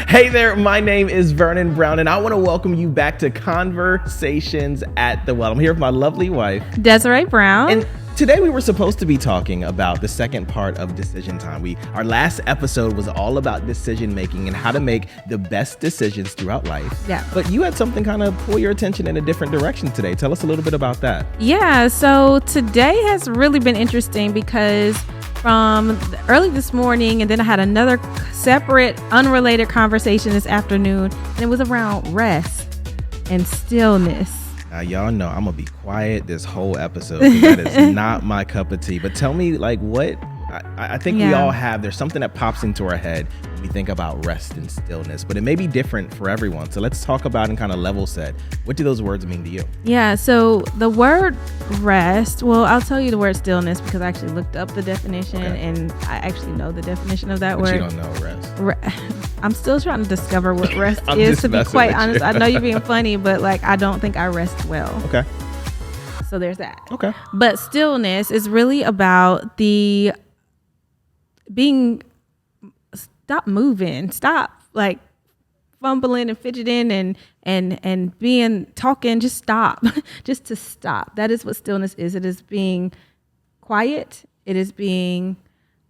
Hey there, my name is Vernon Brown, and I want to welcome you back to Conversations at the Well. I'm here with my lovely wife, Desiree Brown. And today we were supposed to be talking about the second part of decision time. Our last episode was all about decision making and how to make the best decisions throughout life. Yeah. But you had something kind of pull your attention in a different direction today. Tell us a little bit about that. Yeah, so today has really been interesting because from early this morning, and then I had another separate, unrelated conversation this afternoon, and it was around rest and stillness. Now, y'all know I'm going to be quiet this whole episode because that is not my cup of tea. But tell me, like, what I think we all have, there's something that pops into our head when we think about rest and stillness, but it may be different for everyone. So let's talk about and kind of level set. What do those words mean to you? Yeah, so the word rest, well, I'll tell you the word stillness because I actually looked up the definition and I actually know the definition of that word. You don't know rest. I'm still trying to discover what rest is, to be quite honest. I know you're being funny, but like I don't think I rest well. Okay. So there's that. Okay. But stillness is really about the stop moving, stop like fumbling and fidgeting and being talking, just stop. Just to stop. That is what stillness is. It is being quiet. It is being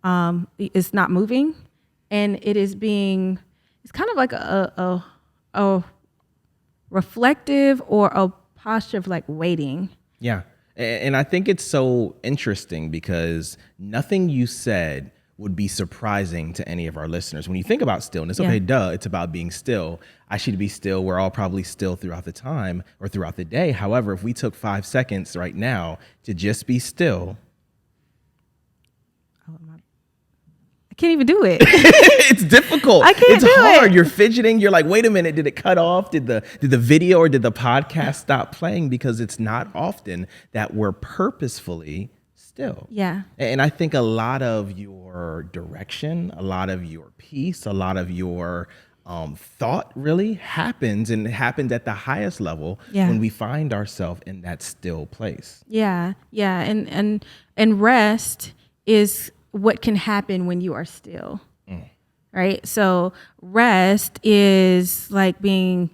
it's not moving. And it is being, it's kind of like a reflective or a posture of like waiting. Yeah. And I think it's so interesting because nothing you said would be surprising to any of our listeners. When you think about stillness, okay, it's about being still. I should be still. We're all probably still throughout the time or throughout the day. However, if we took 5 seconds right now to just be still, I can't even do it. It's difficult. I can't it's do hard. it. You're fidgeting. You're like, wait a minute. Did it cut off? Did the video or did the podcast stop playing? Because it's not often that we're purposefully still. Yeah. And I think a lot of your direction, a lot of your peace, a lot of your thought really happens and happens at the highest level when we find ourselves in that still place. Yeah. Yeah. And rest is what can happen when you are still, right? So rest is like being,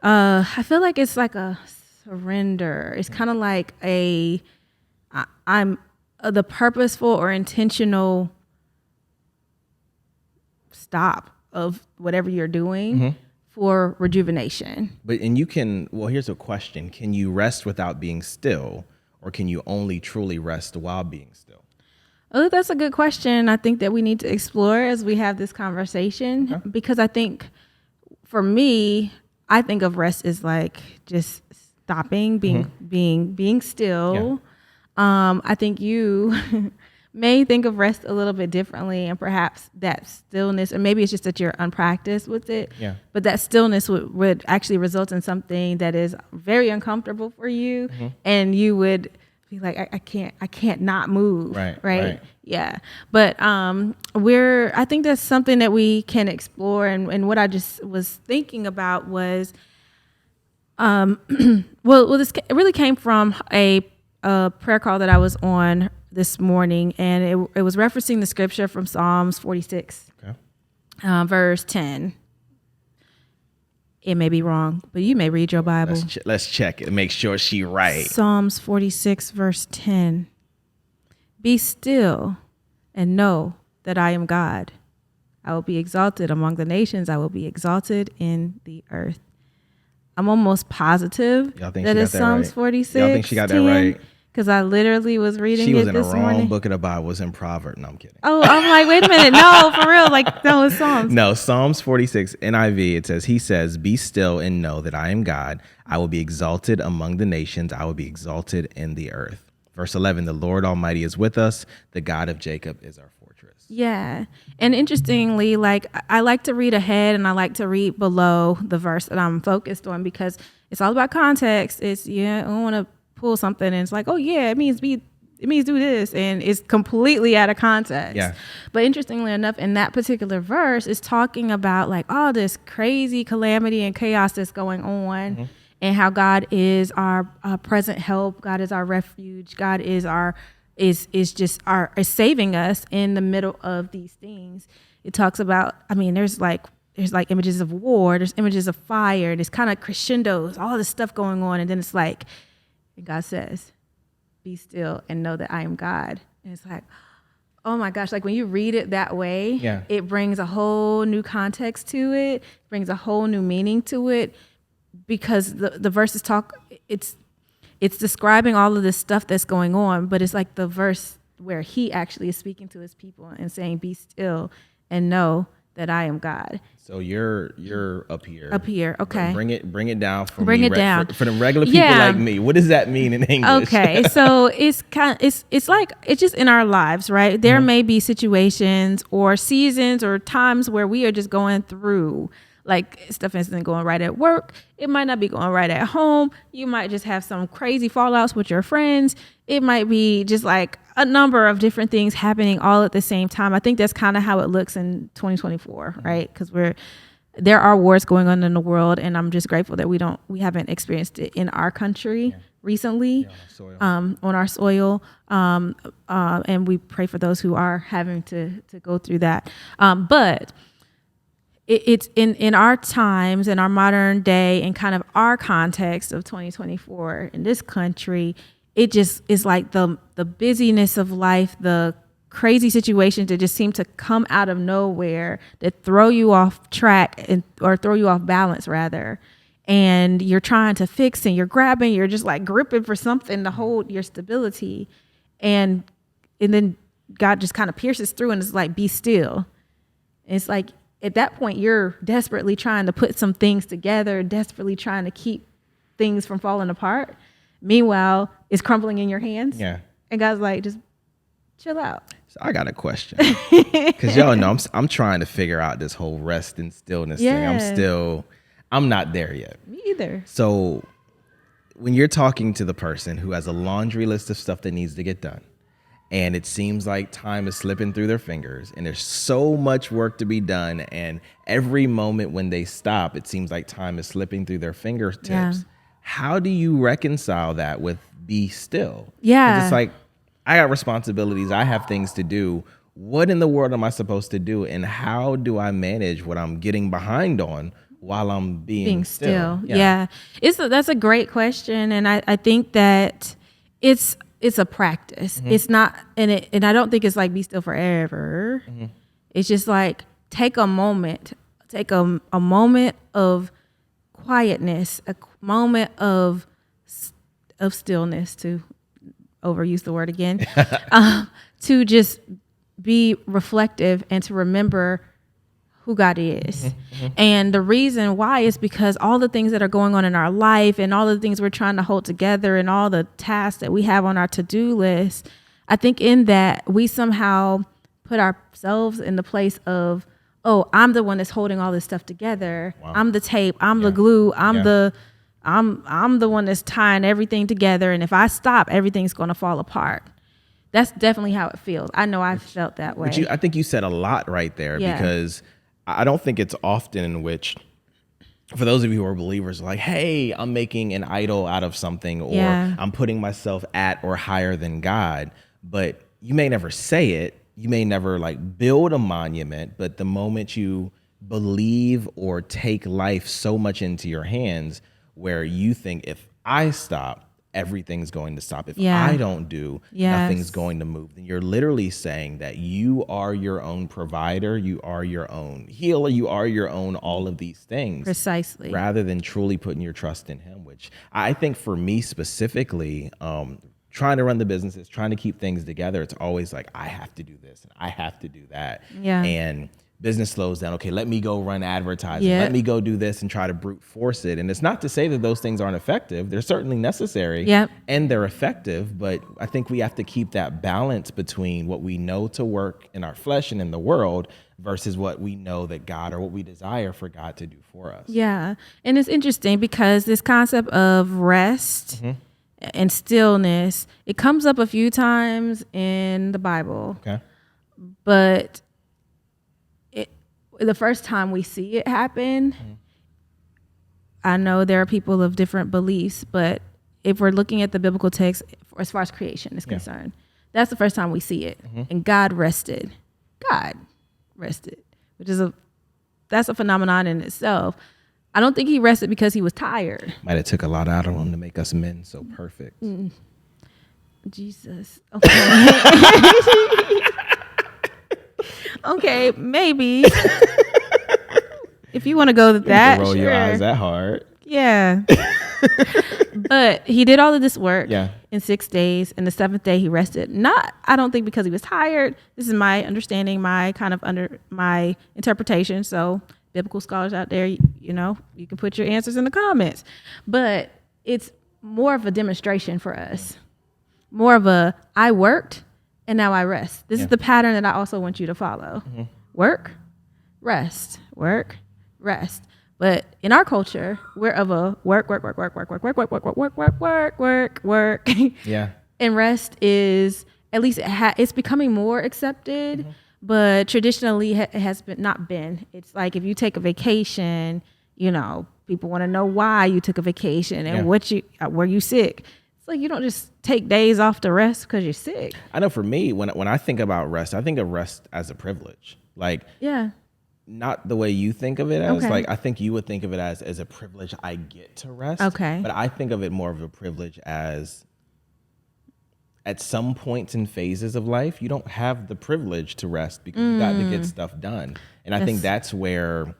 I feel like it's like a surrender. It's kind of like I'm the purposeful or intentional stop of whatever you're doing for rejuvenation. And you can, well, here's a question. Can you rest without being still, or can you only truly rest while being still? Oh, that's a good question. I think that we need to explore as we have this conversation, because I think for me, I think of rest as like just stopping, being still. Yeah. I think you may think of rest a little bit differently, and perhaps that stillness, or maybe it's just that you're unpracticed with it. Yeah. But that stillness would actually result in something that is very uncomfortable for you, and you would be like, I can't not move. Right. Yeah. But I think that's something that we can explore. And what I just was thinking about was, this really came from a prayer call that I was on this morning, and it was referencing the scripture from Psalms 46, verse 10. It may be wrong, but you may read your Bible. Let's check it and make sure she's right. Psalms 46, verse 10. Be still and know that I am God. I will be exalted among the nations. I will be exalted in the earth. I'm almost positive that it's Psalms 46. Y'all think she got that right? Because I literally was reading it this morning. She was in the wrong book of the Bible. It was in Proverbs. No, I'm kidding. Oh, I'm like, wait a minute. No, for real. Like, no, it's Psalms. No, Psalms 46, NIV, it says, he says, be still and know that I am God. I will be exalted among the nations. I will be exalted in the earth. Verse 11, the Lord Almighty is with us. The God of Jacob is our fortress. Yeah. And interestingly, like, I like to read ahead and I like to read below the verse that I'm focused on, because it's all about context. It's, I don't want to pull something and it's like, oh yeah, it means do this, and it's completely out of context. Yeah. But interestingly enough, in that particular verse, it's talking about like all this crazy calamity and chaos that's going on, and how God is our present help. God is our refuge. God is is saving us in the middle of these things. It talks about, there's like there's like images of war, there's images of fire, there's kind of crescendos, all this stuff going on. And then it's like, and God says, be still and know that I am God. And it's like, oh my gosh, like when you read it that way, it brings a whole new context to it, brings a whole new meaning to it, because the verses talk, it's describing all of this stuff that's going on, but it's like the verse where he actually is speaking to his people and saying, be still and know that I am God. So you're up here. Up here, okay. Bring it down for Bring me. it down. For the regular people like me. What does that mean in English? Okay, so it's like it's just in our lives, right? There may be situations or seasons or times where we are just going through, like stuff isn't going right at work. It might not be going right at home. You might just have some crazy fallouts with your friends. It might be just like a number of different things happening all at the same time. I think that's kind of how it looks in 2024, right? Because there are wars going on in the world, and I'm just grateful that we haven't experienced it in our country recently, on our soil. And we pray for those who are having to go through that. But it's in our times, in our modern day, and kind of our context of 2024 in this country, it just is like the busyness of life, the crazy situations that just seem to come out of nowhere that throw you off track or throw you off balance rather. And you're trying to fix and you're grabbing, you're just like gripping for something to hold your stability. And then God just kind of pierces through and it's like, be still. And it's like, at that point, you're desperately trying to put some things together, desperately trying to keep things from falling apart. Meanwhile, it's crumbling in your hands. Yeah. And God's like, just chill out. So I got a question. Because y'all know I'm trying to figure out this whole rest and stillness thing. I'm not there yet. Me either. So when you're talking to the person who has a laundry list of stuff that needs to get done, and it seems like time is slipping through their fingers and there's so much work to be done, and every moment when they stop, it seems like time is slipping through their fingertips. Yeah. How do you reconcile that with be still? Yeah. 'Cause it's like, I got responsibilities. I have things to do. What in the world am I supposed to do? And how do I manage what I'm getting behind on while I'm being still? Yeah. That's a great question. And I think that it's a practice. Mm-hmm. It's not, and I don't think it's like be still forever. Mm-hmm. It's just like take a moment of quietness, a moment of stillness, to overuse the word again, to just be reflective and to remember who God is. Mm-hmm. And the reason why is because all the things that are going on in our life and all the things we're trying to hold together and all the tasks that we have on our to-do list, I think in that we somehow put ourselves in the place of, oh, I'm the one that's holding all this stuff together. Wow. I'm the tape, I'm the glue, I'm the one that's tying everything together. And if I stop, everything's going to fall apart. That's definitely how it feels. I know I've felt that way. I think you said a lot right there, because I don't think it's often in which, for those of you who are believers, like, hey, I'm making an idol out of something, or I'm putting myself at or higher than God. But you may never say it. You may never like build a monument. But the moment you believe or take life so much into your hands, where you think, if I stop, everything's going to stop. If I don't do, nothing's going to move. Then you're literally saying that you are your own provider, you are your own healer, you are your own all of these things. Precisely. Rather than truly putting your trust in him, which I think for me specifically, trying to run the businesses, trying to keep things together, it's always like, I have to do this and I have to do that. Yeah. And business slows down. Okay, let me go run advertising. Let me go do this and try to brute force it. And it's not to say that those things aren't effective. They're certainly necessary and they're effective. But I think we have to keep that balance between what we know to work in our flesh and in the world versus what we know that God, or what we desire for God to do for us. Yeah. And it's interesting because this concept of rest and stillness, it comes up a few times in the Bible. Okay. But the first time we see it happen, I know there are people of different beliefs, but if we're looking at the biblical text as far as creation is concerned, that's the first time we see it. And God rested, which is that's a phenomenon in itself. I don't think he rested because he was tired. Might have took a lot out of him to make us men so perfect. Jesus. Okay. Okay, maybe. If you want to go with that, roll sure. your eyes that hard. Yeah. But he did all of this work Yeah. in 6 days, and the seventh day he rested. Not, I don't think because he was tired. This is my understanding, my kind of my interpretation. So biblical scholars out there, you know, you can put your answers in the comments. But it's more of a demonstration for us. More of a, I worked and now I rest. This is the pattern that I also want you to follow. Work, rest, work, rest. But in our culture, we're of a work. Yeah. And rest is, at least it's becoming more accepted, but traditionally it has not been. It's like if you take a vacation, you know, people want to know why you took a vacation and were you sick? It's like you don't just take days off to rest because you're sick. I know for me, when I think about rest, I think of rest as a privilege. Like, not the way you think of it as. Like, I think you would think of it as a privilege I get to rest. Okay. But I think of it more of a privilege as at some points and phases of life, you don't have the privilege to rest because you got to get stuff done. And I think that's where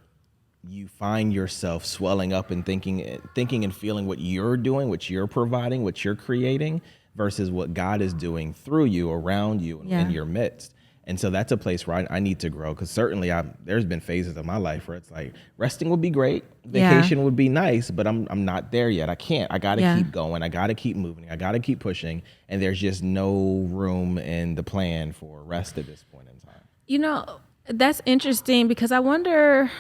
you find yourself swelling up and thinking and feeling what you're doing, what you're providing, what you're creating versus what God is doing through you, around you, in your midst. And so that's a place where I need to grow, because certainly there's been phases of my life where it's like resting would be great, vacation would be nice, but I'm not there yet. I can't. I got to keep going. I got to keep moving. I got to keep pushing. And there's just no room in the plan for rest at this point in time. You know, that's interesting because I wonder,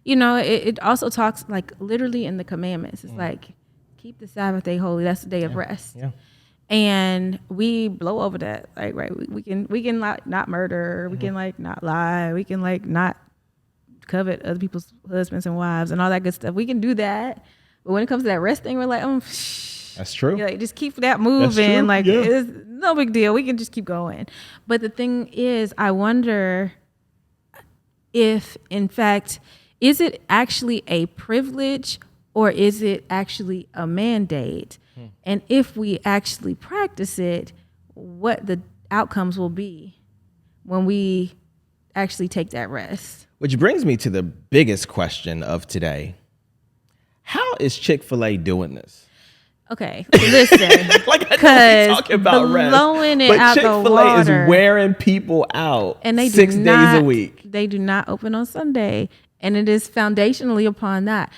you know, it also talks like literally in the commandments. It's like, keep the Sabbath day holy. That's the day of rest. Yeah. And we blow over that, like, right? We can like not murder, we can like not lie, we can like not covet other people's husbands and wives and all that good stuff. We can do that, but when it comes to that rest thing, we're like, that's true. Like, just keep that moving. Like, it's no big deal. We can just keep going. But the thing is, I wonder if, in fact, is it actually a privilege or is it actually a mandate? And if we actually practice it, what the outcomes will be when we actually take that rest. Which brings me to the biggest question of today. How is Chick-fil-A doing this? Okay, listen. Like, I know we talking about blowing rest, it but out Chick-fil-A the water is wearing people out and they 6 days a week. They do not open on Sunday, and it is foundationally upon that.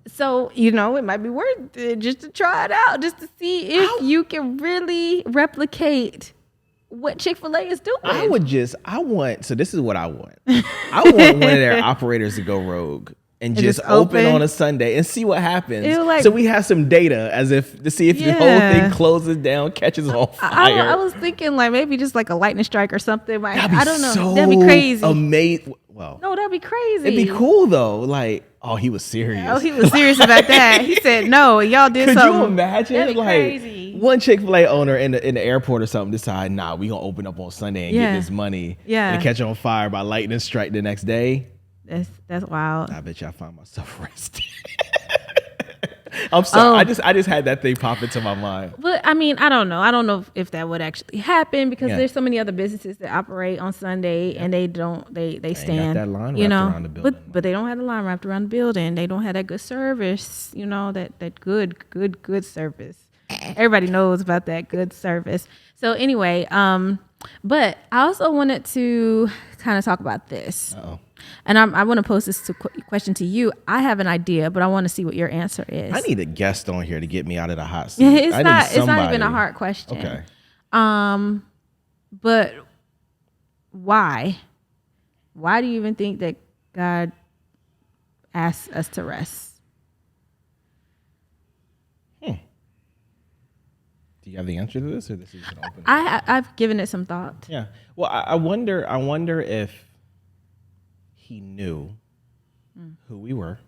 So, you know, it might be worth it just to try it out, just to see if you can really replicate what Chick-fil-A is doing. So this is what I want. I want one of their operators to go rogue and just open on a Sunday and see what happens. So we have some data to see if the whole thing closes down, catches on fire. I was thinking like maybe just like a lightning strike or something. Like, I don't know. So that'd be crazy. Amazing. Well, no, that'd be crazy. It'd be cool though. Like, oh, he was serious. Oh, he was serious about that. He said, no, y'all did something. Could you imagine? That'd be like crazy. One Chick-fil-A owner in the airport or something decide, nah, we gonna open up on Sunday and get this money and catch on fire by lightning strike the next day. That's wild. I bet you I find myself resting. I'm sorry. I just had that thing pop into my mind. But I mean, I don't know. I don't know if that would actually happen because there's so many other businesses that operate on Sunday and they stand. Got that line wrapped around the building. But they don't have the line wrapped around the building. They don't have that good service. You know, that good service. Everybody knows about that good service. So anyway, but I also wanted to kind of talk about this. Uh-oh. And I want to pose this question to you. I have an idea, but I want to see what your answer is. I need a guest on here to get me out of the hot seat. It's not even a hard question. Okay. But why? Why do you even think that God asks us to rest? Do you have the answer to this, or this is an open? I've given it some thought. Yeah. Well, I wonder if he knew who we were,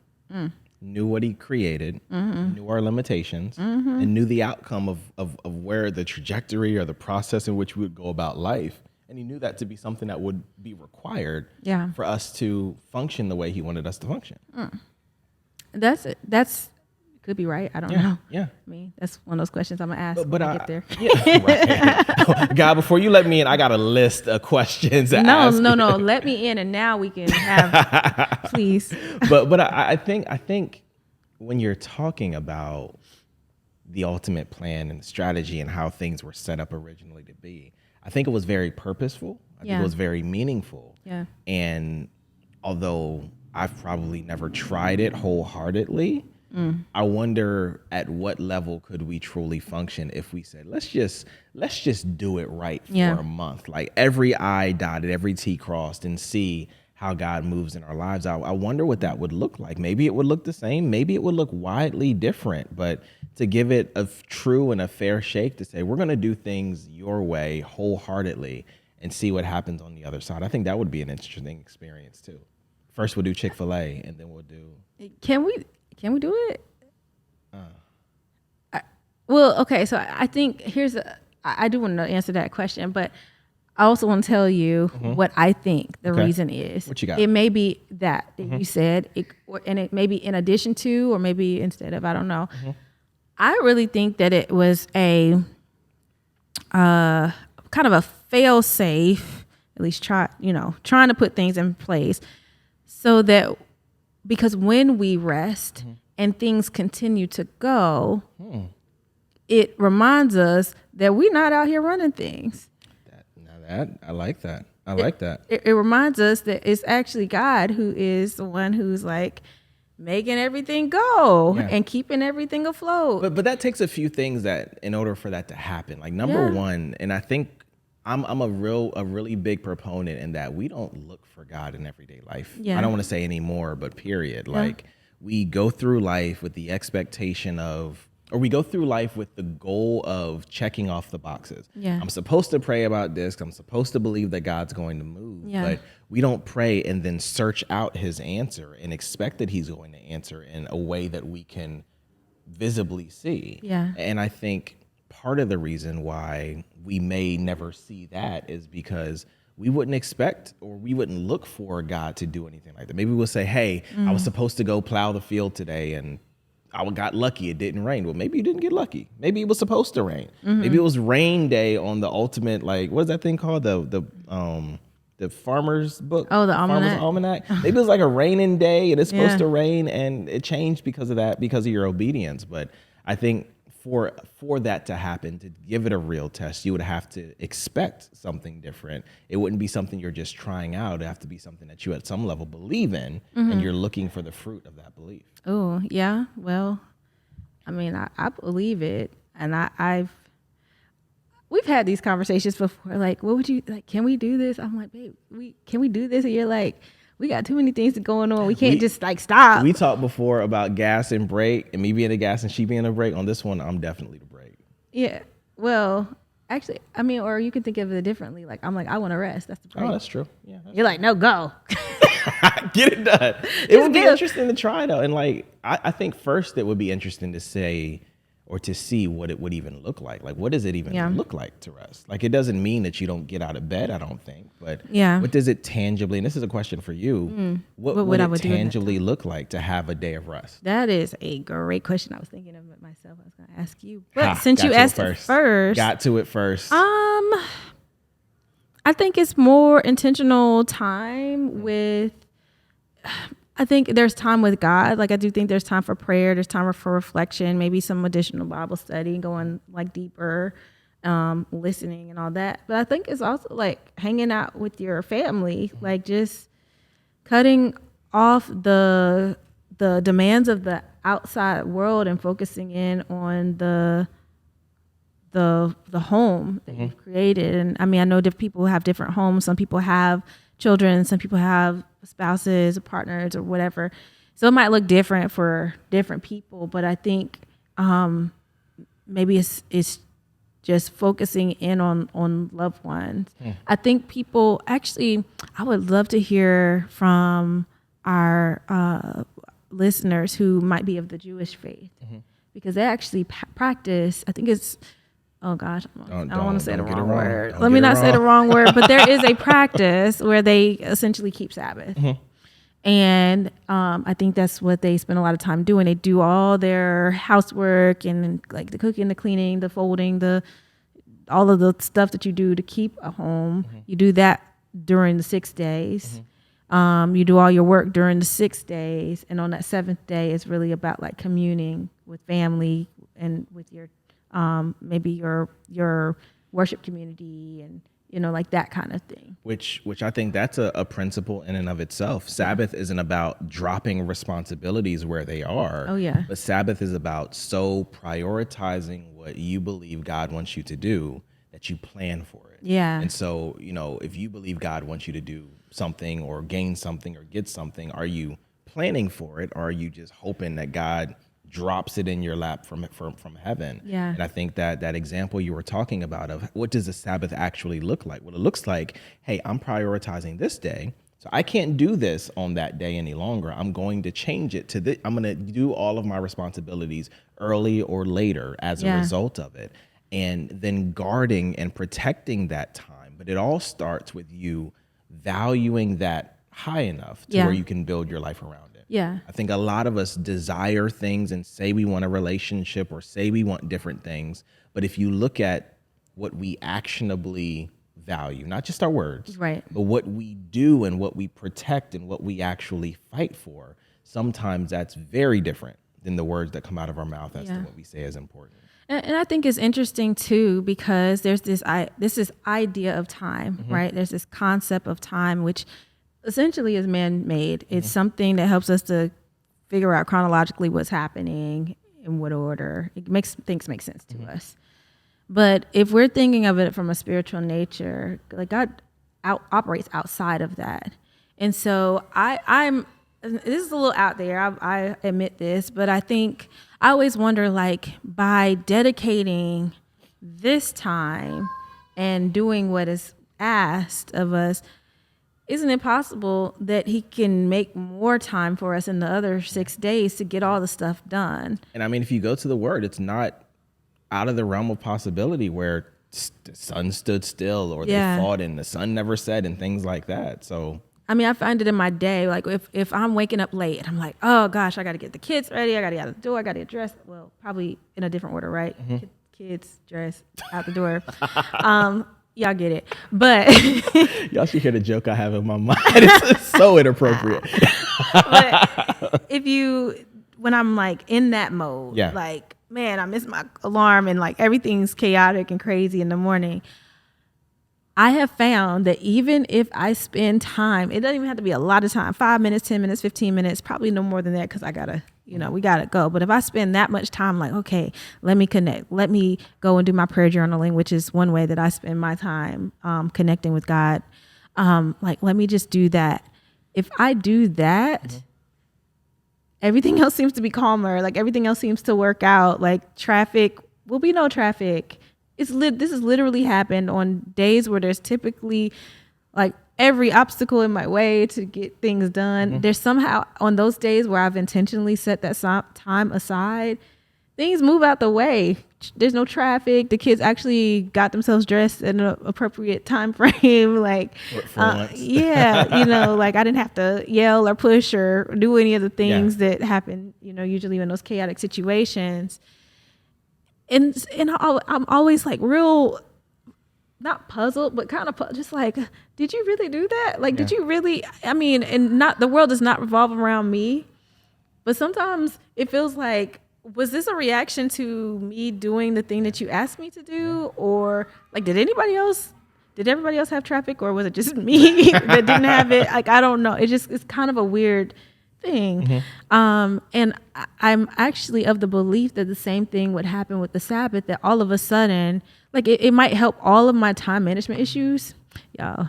knew what he created, knew our limitations, and knew the outcome of where the trajectory or the process in which we would go about life And he knew that to be something that would be required Yeah. for us to function the way he wanted us to function. That's could be right. I don't know. Yeah. I mean, that's one of those questions I'm gonna ask when I get there. Right. God, before you let me in, I got a list of questions to ask. No. Let me in, and now we can have, please. But I think when you're talking about the ultimate plan and strategy and how things were set up originally to be, I think it was very purposeful. I think it was very meaningful. Yeah. And although I've probably never tried it wholeheartedly, I wonder at what level could we truly function if we said, let's just do it right for a month. Like every I dotted, every T crossed, and see how God moves in our lives. I wonder what that would look like. Maybe it would look the same. Maybe it would look widely different. But to give it a true and a fair shake, to say we're going to do things your way wholeheartedly and see what happens on the other side, I think that would be an interesting experience too. First we'll do Chick-fil-A, and then we'll do. Can we do it? Well, okay. So I think I do want to answer that question, but I also want to tell you what I think the reason is. What you got? It may be that you said, and it may be in addition to, or maybe instead of. I don't know. I really think that it was a kind of a fail-safe, at least trying to put things in place so that, because when we rest and things continue to go, it reminds us that we're not out here running things. I like that. I like that. It reminds us that it's actually God who is the one who's like making everything go and keeping everything afloat. But that takes a few things that in order for that to happen. Like number one, and I think I'm a really big proponent in that we don't look for God in everyday life. Yeah. I don't want to say anymore, but period. Like we go through life with the expectation of, or we go through life with the goal of checking off the boxes. Yeah. I'm supposed to pray about this. I'm supposed to believe that God's going to move. Yeah. But we don't pray and then search out his answer and expect that he's going to answer in a way that we can visibly see. Yeah. And I think part of the reason why we may never see that is because we wouldn't expect or we wouldn't look for God to do anything like that. Maybe we'll say, hey, I was supposed to go plow the field today and I got lucky. It didn't rain. Well, maybe you didn't get lucky. Maybe it was supposed to rain. Maybe it was rain day on the ultimate, like, what is that thing called? The farmer's book. Oh, the Farmer's Almanac. Maybe it was like a raining day and it's supposed to rain and it changed because of that, because of your obedience. But I think for that to happen, to give it a real test, you would have to expect something different. It wouldn't be something you're just trying out. It'd have to be something that you at some level believe in, and you're looking for the fruit of that belief. Oh, yeah. Well, I mean, I believe it. And we've had these conversations before. Like, what would you, like, can we do this? I'm like, babe, can we do this? And you're like, we got too many things going on. We can't just like stop. We talked before about gas and brake, and me being the gas and she being the brake. On this one, I'm definitely the brake. Yeah. Well, actually, I mean, or you can think of it differently. Like, I'm like, I want to rest. That's the brake. Oh, that's true. Yeah. You're like, no, go. Get it done. It would be interesting to try though. And like, I think first it would be interesting to say or to see what it would even look like. Like, what does it even look like to rest? Like, it doesn't mean that you don't get out of bed, I don't think. But what does it tangibly, and this is a question for you, what would it tangibly look like to have a day of rest? That is a great question. I was thinking of it myself. I was going to ask you. But since you asked it first. Got to it first. I think it's more intentional time with, I think there's time with God. Like, I do think there's time for prayer. There's time for reflection, maybe some additional Bible study, going like deeper, listening and all that. But I think it's also like hanging out with your family, like just cutting off the demands of the outside world and focusing in on the home that you've created. And I mean, I know different people have different homes. Some people have children, some people have spouses or partners or whatever. So it might look different for different people, but I think maybe it's just focusing in on loved ones. I think people actually, I would love to hear from our listeners who might be of the Jewish faith, because they actually practice, I think it's oh gosh, I don't want to say the Don't get it wrong wrong. word. Don't Let get me it not say the wrong. wrong word, but there is a practice where they essentially keep Sabbath. And I think that's what they spend a lot of time doing. They do all their housework and like the cooking, the cleaning, the folding, all of the stuff that you do to keep a home. You do that during the 6 days. You do all your work during the 6 days, and on that seventh day, it's really about like communing with family and with your maybe your worship community and like that kind of thing. Which I think that's a principle in and of itself. Sabbath isn't about dropping responsibilities where they are. Oh, yeah. But Sabbath is about so prioritizing what you believe God wants you to do that you plan for it. Yeah. And so, if you believe God wants you to do something or gain something or get something, are you planning for it, or are you just hoping that God drops it in your lap from heaven? Yeah. And I think that example you were talking about of what does a Sabbath actually look like? Well, it looks like, hey, I'm prioritizing this day, so I can't do this on that day any longer. I'm going to change it to this. I'm going to do all of my responsibilities early or later as a result of it. And then guarding and protecting that time. But it all starts with you valuing that high enough to where you can build your life around it. Yeah. I think a lot of us desire things and say we want a relationship or say we want different things. But if you look at what we actionably value, not just our words, Right. but what we do and what we protect and what we actually fight for, sometimes that's very different than the words that come out of our mouth as to what we say is important. And I think it's interesting too, because there's this idea of time, right? There's this concept of time, which essentially is man-made. It's something that helps us to figure out chronologically what's happening in what order. It makes things make sense to us. But if we're thinking of it from a spiritual nature, like God operates outside of that. And so I'm this is a little out there, I admit this, but I think I always wonder, like, by dedicating this time and doing what is asked of us, isn't it possible that he can make more time for us in the other 6 days to get all the stuff done? And I mean, if you go to the word, it's not out of the realm of possibility where the sun stood still or they fought and the sun never set and things like that. So I mean, I find it in my day, like if I'm waking up late and I'm like, oh gosh, I got to get the kids ready, I got to get out the door, I got to get dressed. Well, probably in a different order, right? Kids, dress, out the door. Y'all get it. But y'all should hear the joke I have in my mind. It's so inappropriate. But when I'm like in that mode, like, man, I missed my alarm and like everything's chaotic and crazy in the morning, I have found that even if I spend time, it doesn't even have to be a lot of time, 5 minutes, 10 minutes, 15 minutes, probably no more than that, because I gotta, we gotta go. But if I spend that much time, like, okay, let me connect, let me go and do my prayer journaling, which is one way that I spend my time connecting with God. Like, let me just do that. If I do that, everything else seems to be calmer. Like, everything else seems to work out. Like, traffic will be no traffic. This has literally happened on days where there's typically like every obstacle in my way to get things done. There's somehow on those days where I've intentionally set that time aside, things move out the way. There's no traffic. The kids actually got themselves dressed in an appropriate time frame. Like, like I didn't have to yell or push or do any of the things that happen, usually in those chaotic situations. And I'm always like real, not puzzled, but kind of just like, did you really do that? Like, did you really? I mean, and not the world does not revolve around me, but sometimes it feels like, was this a reaction to me doing the thing that you asked me to do, or like, did everybody else have traffic, or was it just me that didn't have it? Like, I don't know. It's kind of a weird thing. And I'm actually of the belief that the same thing would happen with the Sabbath, that all of a sudden, like it might help all of my time management issues. Y'all,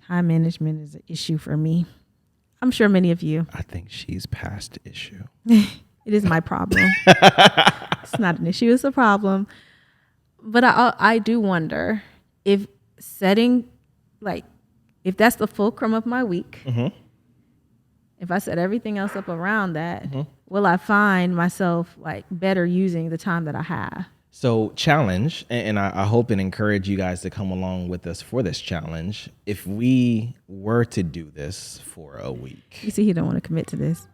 time management is an issue for me. I'm sure many of you. I think she's past the issue. It is my problem. It's not an issue, it's a problem. But I do wonder if if that's the fulcrum of my week, if I set everything else up around that, will I find myself like better using the time that I have? So challenge, and I hope and encourage you guys to come along with us for this challenge. If we were to do this for a week. You see, he don't want to commit to this.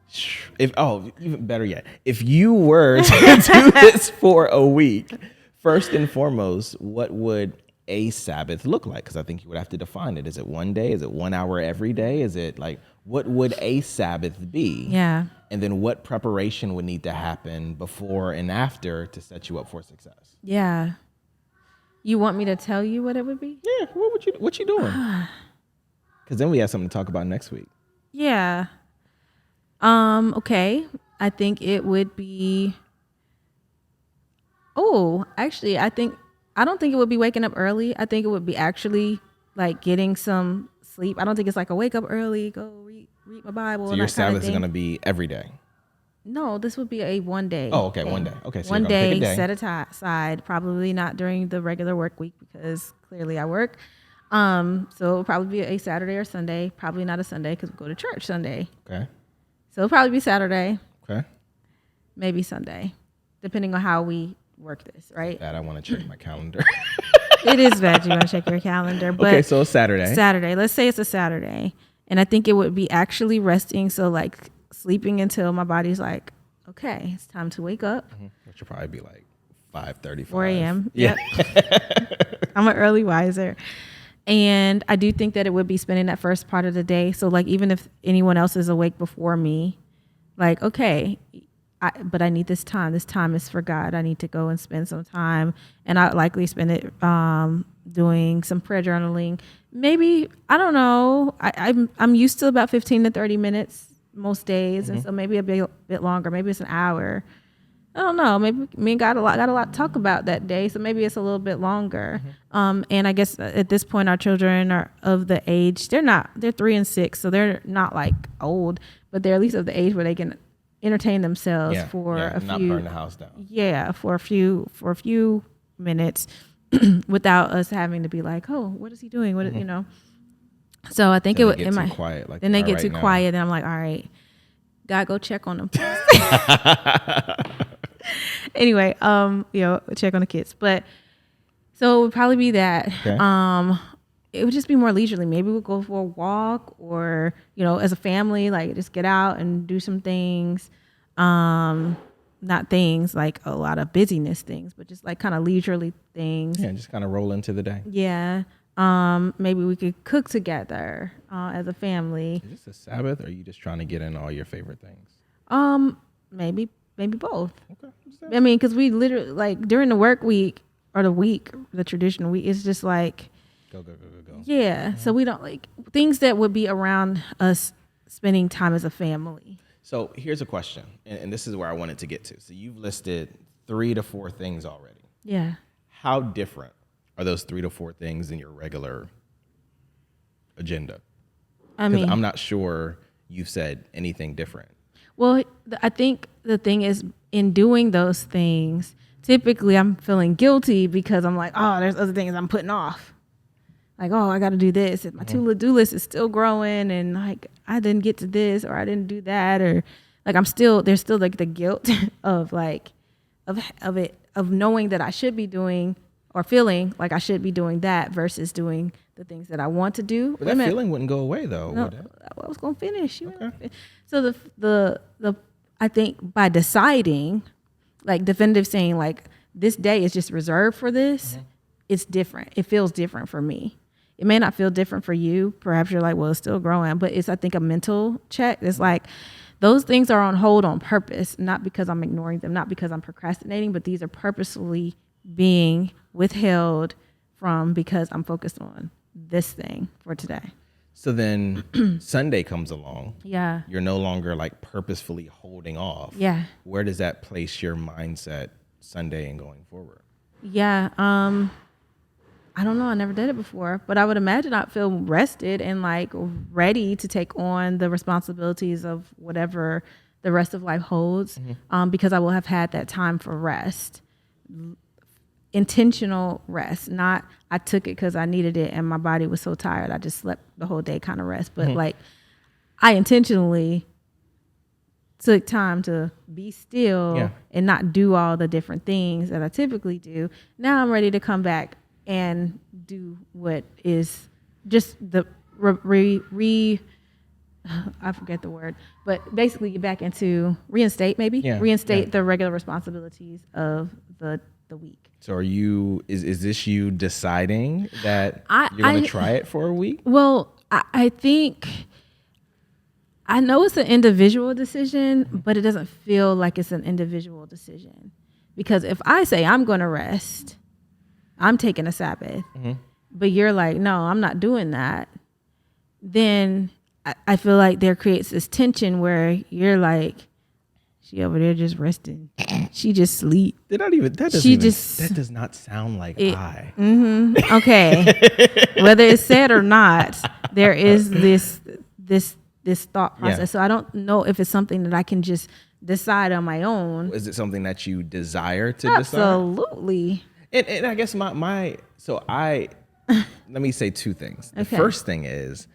Even better yet, if you were to do this for a week, first and foremost, what would a Sabbath look like? Because I think you would have to define it. Is it one day? Is it 1 hour every day? Is it like, what would a Sabbath be? Yeah. And then what preparation would need to happen before and after to set you up for success? Yeah. You want me to tell you what it would be? Yeah. What you doing? Because then we have something to talk about next week. Yeah. Okay. I think it would be. Oh, actually, I don't think it would be waking up early. I think it would be actually like getting some sleep. I don't think it's like a wake up early, go read my Bible. So your Sabbath is going to be every day? No, this would be a 1 day. Oh, okay, thing. 1 day. Okay, so one you're gonna pick a day set aside, probably not during the regular work week because clearly I work. So it'll probably be a Saturday or Sunday. Probably not a Sunday because we go to church Sunday. Okay. So it'll probably be Saturday. Okay. Maybe Sunday, depending on how we work this, right? That I want to check my calendar. It is bad you want to check your calendar. But okay, so Saturday. Saturday. Let's say it's a Saturday. And I think it would be actually resting. So like sleeping until my body's like, okay, it's time to wake up. Mm-hmm. Which will probably be like 5:35. 4 a.m. Yeah. Yep. I'm an early riser. And I do think that it would be spending that first part of the day. So like even if anyone else is awake before me, like, okay, but I need this time. This time is for God. I need to go and spend some time. And I likely spend it doing some prayer journaling. Maybe, I don't know. I'm used to about 15 to 30 minutes most days. Mm-hmm. And so maybe a bit longer. Maybe it's an hour. I don't know. Maybe me and God got a lot to talk about that day. So maybe it's a little bit longer. Mm-hmm. And I guess at this point, our children are of the age, they're 3 and 6. So they're not like old, but they're at least of the age where they can entertain themselves for a few, not burn the house down. Yeah. For a few minutes without us having to be like, oh, what is he doing? What, you know? So I think then it would, get too quiet. Like then they get right too now. quiet. And I'm like, all right, God, go check on them. Anyway, check on the kids. But so it would probably be that. Okay. It would just be more leisurely. Maybe we'll go for a walk or, as a family, like just get out and do some things. Not things like a lot of busyness things, but just like kind of leisurely things. Yeah, just kind of roll into the day. Yeah. Maybe we could cook together as a family. Is this a Sabbath or are you just trying to get in all your favorite things? Maybe both. Okay. I mean, because we literally, like, during the work week or the traditional week, it's just like, go. Yeah. Mm-hmm. So we don't like things that would be around us spending time as a family. So here's a question, and this is where I wanted to get to. So you've listed 3 to 4 things already. Yeah. How different are those 3 to 4 things in your regular agenda? I mean, I'm not sure you've said anything different. Well, I think the thing is, in doing those things, typically I'm feeling guilty because I'm like, oh, there's other things I'm putting off. Like, oh, I got to do this. My to-do list is still growing, and like I didn't get to this, or I didn't do that, or like there's still like the guilt of like of knowing that I should be doing or feeling like I should be doing that versus doing the things that I want to do. But that feeling wouldn't go away though. No, I was gonna finish. Okay. So the I think by deciding, like definitive saying like this day is just reserved for this, it's different. It feels different for me. It may not feel different for you. Perhaps you're like, well, it's still growing, but it's, I think, a mental check. It's like those things are on hold on purpose, not because I'm ignoring them, not because I'm procrastinating, but these are purposefully being withheld from because I'm focused on this thing for today. So then Sunday comes along. Yeah. You're no longer like purposefully holding off. Yeah. Where does that place your mindset Sunday and going forward? Yeah. I don't know. I never did it before, but I would imagine I'd feel rested and like ready to take on the responsibilities of whatever the rest of life holds, because I will have had that time for rest, intentional rest. Not I took it because I needed it and my body was so tired I just slept the whole day kind of rest, but like I intentionally took time to be still and not do all the different things that I typically do. Now I'm ready to come back and do what is just the I forget the word, but basically get back into reinstate the regular responsibilities of the week. So is this you deciding that you're going to try it for a week? Well, I think, I know it's an individual decision, but it doesn't feel like it's an individual decision. Because if I say I'm going to rest, I'm taking a Sabbath, but you're like, no, I'm not doing that, then I feel like there creates this tension where you're like, she over there just resting. She just sleep. That does not sound like I. Okay. Whether it's said or not, there is this thought process. Yeah. So I don't know if it's something that I can just decide on my own. Is it something that you desire to decide? Absolutely. And I guess let me say two things. The first thing is,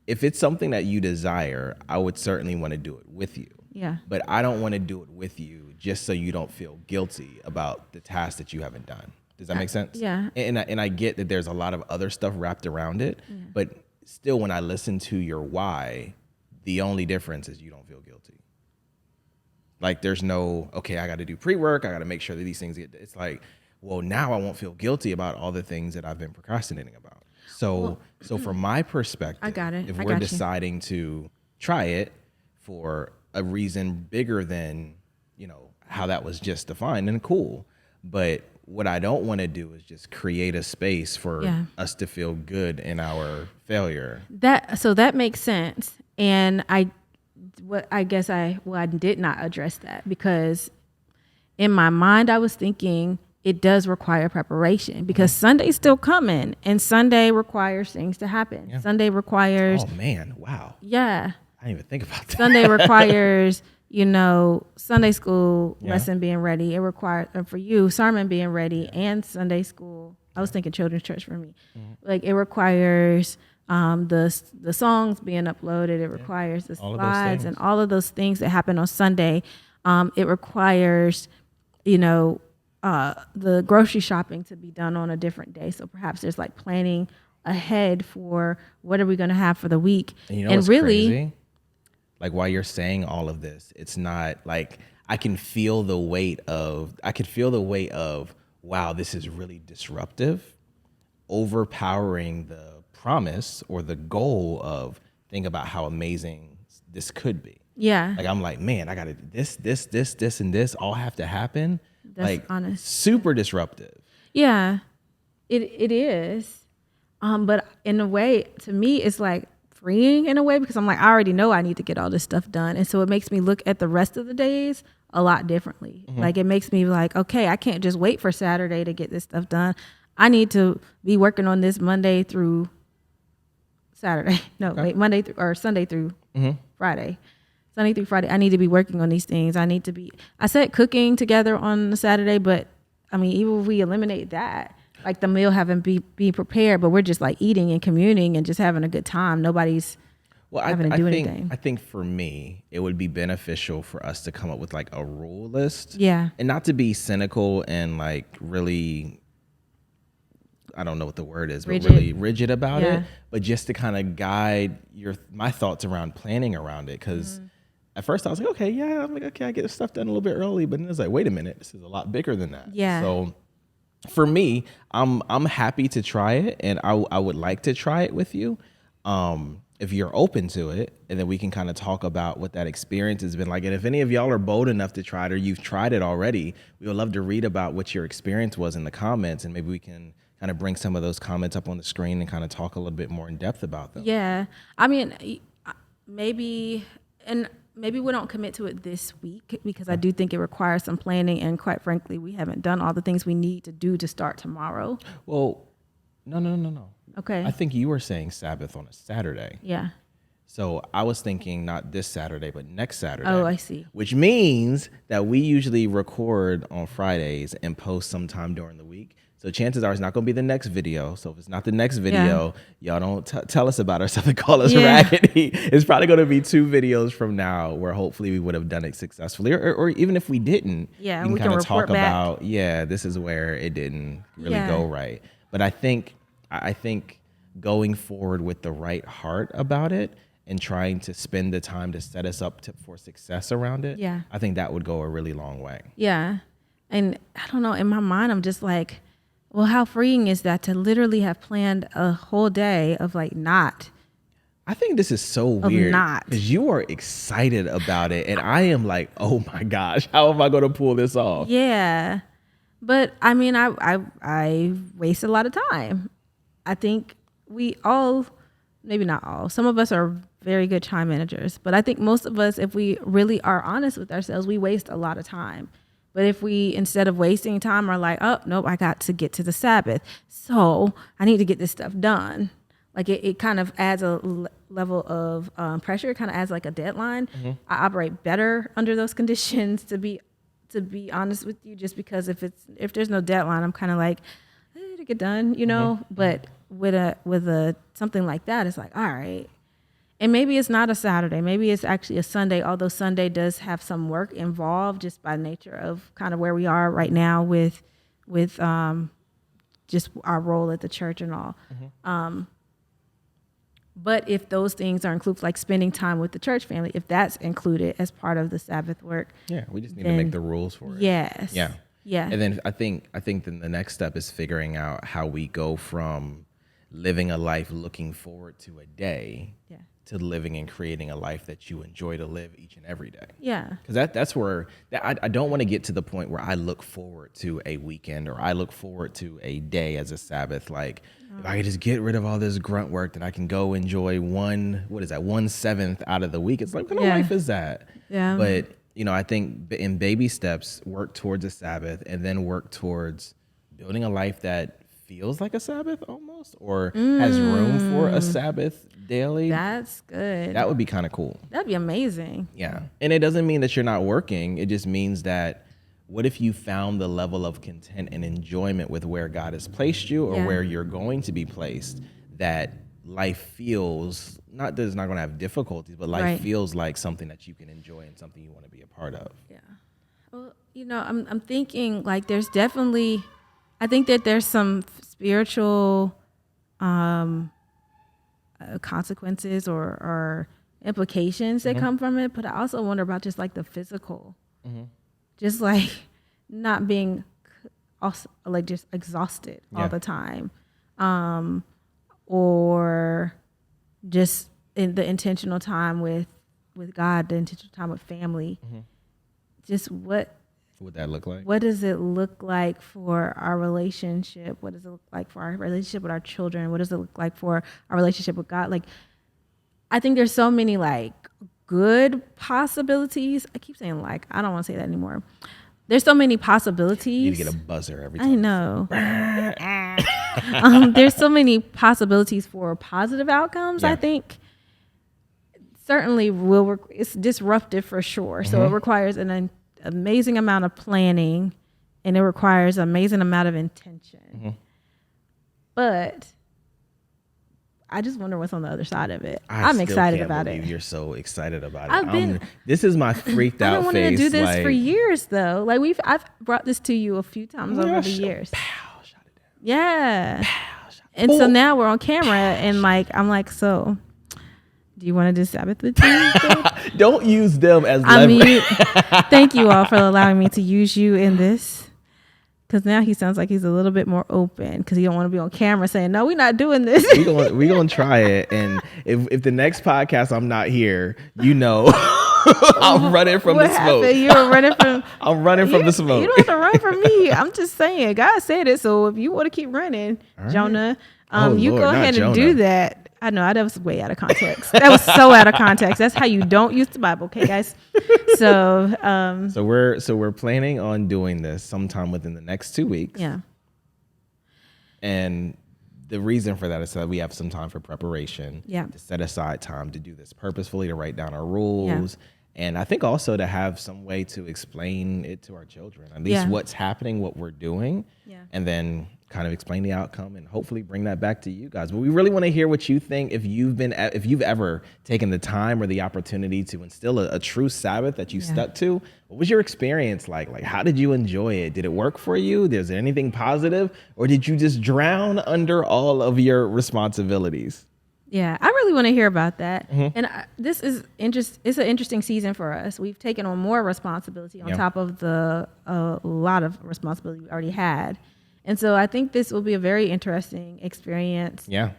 if it's something that you desire, I would certainly want to do it with you. Yeah. But I don't want to do it with you just so you don't feel guilty about the task that you haven't done. Does that make sense? Yeah. And I get that there's a lot of other stuff wrapped around it, but still, when I listen to your why, the only difference is you don't feel guilty. Like there's no, okay, I got to do pre-work. I got to make sure that these things get, it's like, well, now I won't feel guilty about all the things that I've been procrastinating about. So from my perspective, I got it. If we're deciding to try it for a reason bigger than, how that was just defined, then cool. But what I don't want to do is just create a space for us to feel good in our failure. That makes sense. And I did not address that because in my mind I was thinking it does require preparation because Sunday's still coming and Sunday requires things to happen. Yeah. Sunday requires. Oh man, wow. Yeah. I didn't even think about that. Sunday requires, Sunday school lesson being ready. It requires, for you, sermon being ready and Sunday school. I was thinking children's church for me. Like it requires the songs being uploaded. It requires the slides and all of those things that happen on Sunday. It requires, the grocery shopping to be done on a different day. So perhaps there's like planning ahead for what are we going to have for the week. And what's really crazy? Like while you're saying all of this, it's not like I can feel the weight of, wow, this is really disruptive, overpowering the promise or the goal of think about how amazing this could be. Yeah. Like I'm like, man, I got to this, and this all have to happen. That's like honest. Super disruptive. Yeah, it is. But in a way, to me, it's like freeing in a way because I'm like, I already know I need to get all this stuff done. And so it makes me look at the rest of the days a lot differently. Like it makes me like, okay, I can't just wait for Saturday to get this stuff done. I need to be working on this Monday through Saturday. No, wait, Monday through or Sunday through Friday. Sunday through Friday, I need to be working on these things. I said cooking together on Saturday, but I mean, even if we eliminate that, like the meal having be prepared, but we're just like eating and communing and just having a good time. Nobody's having to do anything. I think for me, it would be beneficial for us to come up with like a rule list. Yeah. And not to be cynical and like really, I don't know what the word is, but really rigid about it, but just to kind of guide my thoughts around planning around it. Cause at first I was like, okay, I get stuff done a little bit early, but then it's like, wait a minute, this is a lot bigger than that. Yeah. So for me, I'm happy to try it, and I would like to try it with you, if you're open to it, and then we can kind of talk about what that experience has been like. And if any of y'all are bold enough to try it, or you've tried it already, we would love to read about what your experience was in the comments, and maybe we can kind of bring some of those comments up on the screen and kind of talk a little bit more in depth about them. Yeah, I mean, maybe we don't commit to it this week because I do think it requires some planning, and quite frankly, we haven't done all the things we need to do to start tomorrow. Well, no. Okay. I think you were saying Sabbath on a Saturday. Yeah. So I was thinking not this Saturday, but next Saturday. Oh, I see. Which means that we usually record on Fridays and post sometime during the week. So chances are it's not going to be the next video. So if it's not the next video, y'all don't tell us about ourselves and call us raggedy. It's probably going to be 2 videos from now where hopefully we would have done it successfully. Or even if we didn't, we can kind of talk about, this is where it didn't really go right. But I think going forward with the right heart about it and trying to spend the time to set us up for success around it, I think that would go a really long way. Yeah. And I don't know, in my mind, I'm just like, well, how freeing is that to literally have planned a whole day of like not. I think this is so weird because you are excited about it. And I am like, oh my gosh, how am I going to pull this off? Yeah. But I mean, I waste a lot of time. I think we all, maybe not all, some of us are very good time managers. But I think most of us, if we really are honest with ourselves, we waste a lot of time. But if we, instead of wasting time, are like, oh, nope, I got to get to the Sabbath, so I need to get this stuff done. Like it kind of adds a level of pressure. It kind of adds like a deadline. Mm-hmm. I operate better under those conditions, to be honest with you, just because if there's no deadline, I'm kind of like, to get done, you know. Mm-hmm. But with a something like that, it's like, all right. And maybe it's not a Saturday. Maybe it's actually a Sunday, although Sunday does have some work involved just by nature of kind of where we are right now with just our role at the church and all. Mm-hmm. But if those things are included, like spending time with the church family, if that's included as part of the Sabbath work. Yeah, we just need to make the rules for it. Yes. Yeah. Yeah. And then I think then the next step is figuring out how we go from living a life looking forward to a day to living and creating a life that you enjoy to live each and every day. Yeah. Because that's where I don't want to get to the point where I look forward to a weekend or I look forward to a day as a Sabbath. Like if I could just get rid of all this grunt work, then I can go enjoy 1/7 out of the week. It's like, what kind of life is that? Yeah. But you know, I think in baby steps, work towards a Sabbath and then work towards building a life that feels like a Sabbath almost, or has room for a Sabbath daily. That's good. That would be kind of cool. That'd be amazing. Yeah. And it doesn't mean that you're not working. It just means that what if you found the level of content and enjoyment with where God has placed you or where you're going to be placed, that life feels, not that it's not going to have difficulties, but life feels like something that you can enjoy and something you want to be a part of. Yeah. Well, you know, I'm thinking like there's definitely, I think that there's some spiritual consequences or implications that come from it, but I also wonder about just like the physical, just like not being like just exhausted all the time, or just in the intentional time with God, the intentional time with family. Just what would that look like? What does it look like for our relationship? What does it look like for our relationship with our children? What does it look like for our relationship with God? Like, I think there's so many like good possibilities. I keep saying like, I don't want to say that anymore. There's so many possibilities. You need to get a buzzer every time. I know. There's so many possibilities for positive outcomes. I think certainly it's disruptive for sure. So it requires an amazing amount of planning, and it requires an amazing amount of intention. But I just wonder what's on the other side of it. I'm excited about it. You're so excited about it. This is my freaked out face. I've been wanting to do this for years, though. Like I've brought this to you a few times over the years. Pow, shot it down. Yeah. Pow, shot it. And so now we're on camera, and like I'm like, so do you want to do Sabbath with me? Don't use them as leverage. Thank you all for allowing me to use you in this. Because now he sounds like he's a little bit more open because he don't want to be on camera saying, no, we're not doing this. We're going to try it. And if the next podcast I'm not here, you know, I'm running from the smoke. You're running from. I'm running from the smoke. You don't have to run from me. I'm just saying. God said it. So if you want to keep running, right. Jonah, you Lord, go ahead and do that. I know that was way out of context. That was so out of context. That's how you don't use the Bible, okay, guys? So we're planning on doing this sometime within the next 2 weeks. Yeah. And the reason for that is that we have some time for preparation. Yeah. To set aside time to do this purposefully, to write down our rules. Yeah. And I think also to have some way to explain it to our children, at least what's happening, what we're doing. Yeah. And then kind of explain the outcome and hopefully bring that back to you guys. But we really want to hear what you think. If you've ever taken the time or the opportunity to instill a true Sabbath that you stuck to, what was your experience like? Like, how did you enjoy it? Did it work for you? Is there anything positive, or did you just drown under all of your responsibilities? Yeah, I really want to hear about that. And this is it's an interesting season for us. We've taken on more responsibility on top of the lot of responsibility we already had. And so I think this will be a very interesting experience. Yeah.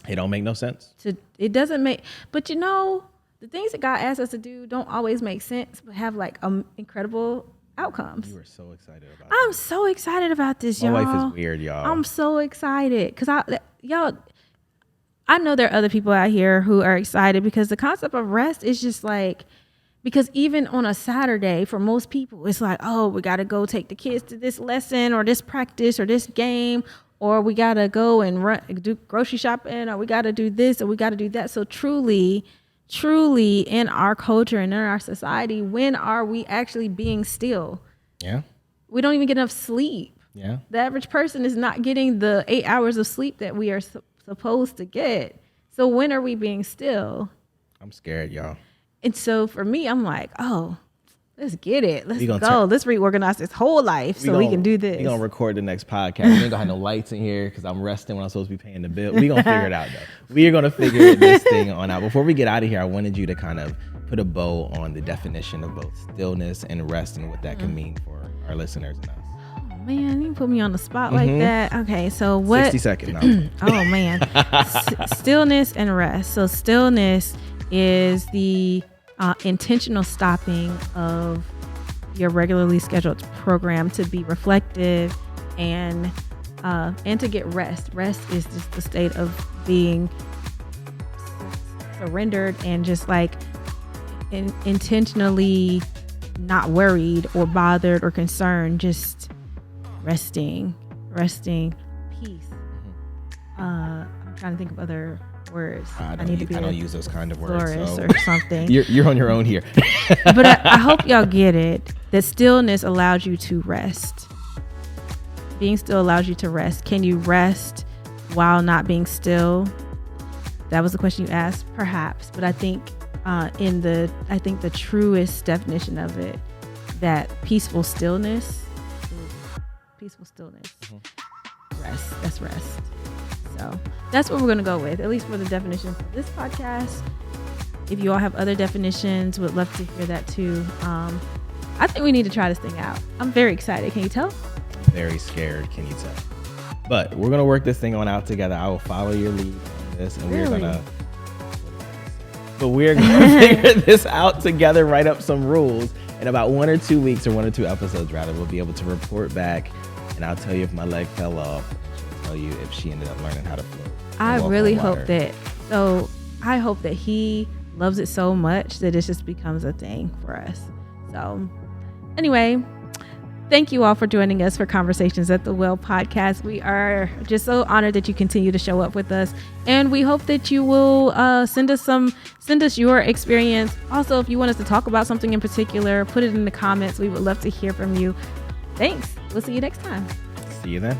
It don't make no sense. It doesn't make, but the things that God asks us to do don't always make sense, but have like incredible outcomes. You were so excited about I'm this. so excited about this, y'all. My life is weird, y'all. I'm so excited because I know there are other people out here who are excited because the concept of rest is just like, because even on a Saturday, for most people, it's like, oh, we got to go take the kids to this lesson or this practice or this game, or we got to go and do grocery shopping, or we got to do this or we got to do that. So truly in our culture and in our society, when are we actually being still? Yeah. We don't even get enough sleep. Yeah. The average person is not getting the 8 hours of sleep that we are supposed to get. So when are we being still? I'm scared, y'all. And so for me, I'm like, oh, let's get it. Let's go. Let's reorganize this whole life so we can do this. We're going to record the next podcast. We ain't going to have no lights in here because I'm resting when I'm supposed to be paying the bill. We're going to figure it out, though. We are going to figure this thing on out. Before we get out of here, I wanted you to kind of put a bow on the definition of both stillness and rest and what that can mean for our listeners and us. Oh, man, you put me on the spot like that. Okay, so what? 60 seconds now. Oh, man. Stillness and rest. So stillness is the intentional stopping of your regularly scheduled program to be reflective and to get rest. Rest is just the state of being surrendered and just like intentionally not worried or bothered or concerned, just resting, peace. I'm trying to think of other words. I don't use those kind of words. So. Or something. You're on your own here. But I hope y'all get it. That stillness allows you to rest. Being still allows you to rest. Can you rest while not being still? That was the question you asked, perhaps. But I think the truest definition of it, that peaceful stillness. Rest. That's rest. So that's what we're going to go with, at least for the definition for this podcast. If you all have other definitions, would love to hear that too. I think we need to try this thing out. I'm very excited. Can you tell? Very scared. Can you tell? But we're going to work this thing on out together. I will follow your lead on this, and we're going to figure this out together, write up some rules. In about 1 or 2 weeks, or 1 or 2 episodes rather, we'll be able to report back, and I'll tell you if my leg fell off. She'll tell you if she ended up learning how to float. I really hope that. So I hope that he loves it so much that it just becomes a thing for us. So anyway, thank you all for joining us for Conversations at the Well podcast. We are just so honored that you continue to show up with us, and we hope that you will send us your experience. Also, if you want us to talk about something in particular, put it in the comments. We would love to hear from you. Thanks. We'll see you next time. See you then.